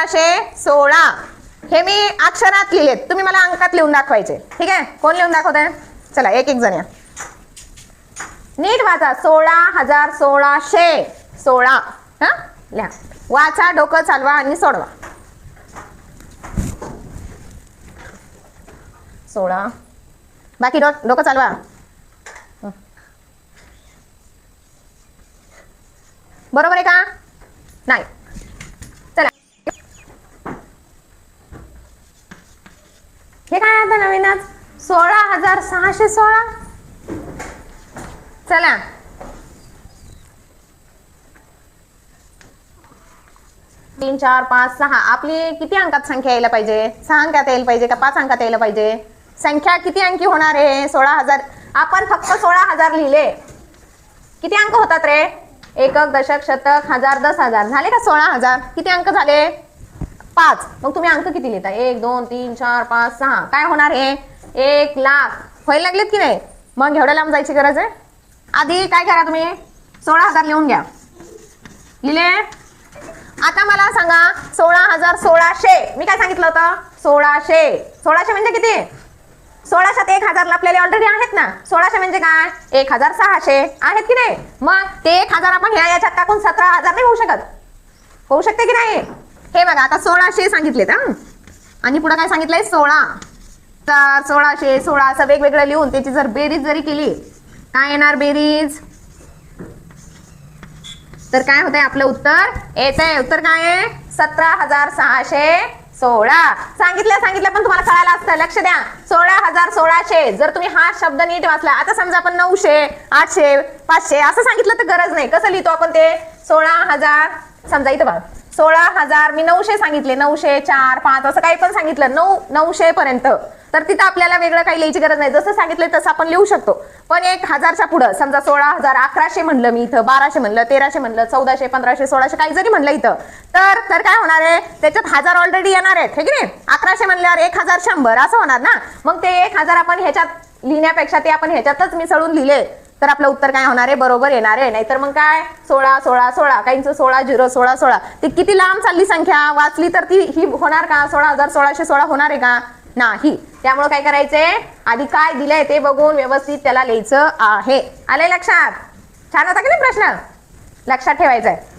1616 हे मी अक्षरात लिहिलेत, तुम्ही मला अंकात लिहून दाखवायचे. ठीक आहे, कोण लिहून दाखवतंय? चला एक एक जण या, नीट वाचा. 16,1616 हा लिहा, वाचा, डोकं चालवा आणि सोडवा. 16 बाकी डोकं चालवा. बरोबर आहे का? नाही. चला हे काय आता नवीनच 16,616. चला 3 4 5 6 आपली किती अंकात संख्या यायला पाहिजे? 6 अंकात यायला पाहिजे का 5 अंकात यायला पाहिजे? संख्या किती अंकी होणार आहे? 16,000. आपण फक्त 16,000 लिहिले, किती अंक होतात रे? एकक, दशक, शतक, हजार, 10,000 झाले का? 16,000 किती अंक झाले? 5. मग तुम्ही अंक किती लिहिता? 1 2 3 4 5 6. काय होणार आहे? 1,00,000 व्हायला लागलेत की नाही? मग एवढ्या लांब जायची गरज आहे? आधी काय करा, तुम्ही 16,000 लिहून घ्या. लिहिले? आता मला सांगा 16,1600. मी काय सांगितलं होतं? 1600. 1600 म्हणजे किती? 1600 1,000 आपल्याला ऑलरेडी आहेत ना. 1600 म्हणजे काय? 1,600 आहेत की नाही? मग ते 1,000 आपण ह्या याच्यात टाकून 17,000 नाही होऊ शकत? होऊ शकते की नाही? हे बघा, आता 1600 सांगितलेत हा, आणि पुढे काय सांगितलंय? 16. तर 1600 16 असं वेगवेगळं लिहून त्याची जर बेरीज जरी केली, काय येणार बेरीज? तर काय होतंय आपलं उत्तर? येतंय. उत्तर काय आहे? 17,616. सांगितलं पण तुम्हाला कळायला असतं. लक्ष द्या. 16,1600 जर तुम्ही हा शब्द नीट वाचला. आता समजा आपण 900 800 500 असं सांगितलं तर गरज नाही. कसं लिहितो आपण ते? 16,000. समजा इथं बघा 16,000 मी 900 सांगितले, 900 4 5 असं काही पण सांगितलं 900 पर्यंत, तर तिथं आपल्याला वेगळं काही लिहायची गरज नाही. जसं सांगितलंय तसं आपण लिहू शकतो. पण 1,000च्या पुढं समजा 16,000 1100 म्हणलं मी इथं, 1200 म्हणलं, 1300 म्हणलं, 1400 1500 1600 काही जरी म्हणलं इथं, तर काय होणार आहे? त्याच्यात 1000 ऑलरेडी येणार आहेत, हे की नाही? 1100 म्हणल्यावर 1,100 असं होणार ना. मग ते 1,000 आपण ह्याच्यात लिहिण्यापेक्षा ते आपण ह्याच्यातच मिसळून लिहिले तर आपलं उत्तर काय होणार आहे? बरोबर येणार आहे. नाहीतर मग काय 16 16 16 काहींचं 16 0 16 16. ती किती लांब चालली संख्या वाचली तर ती ही होणार का? 16,1616 होणार आहे का? नाही. त्यामुळे काय करायचंय? आधी काय दिलंय ते बघून व्यवस्थित त्याला लिहायचं आहे. आलंय लक्षात? छान होता की नाही प्रश्न? लक्षात ठेवायचा आहे.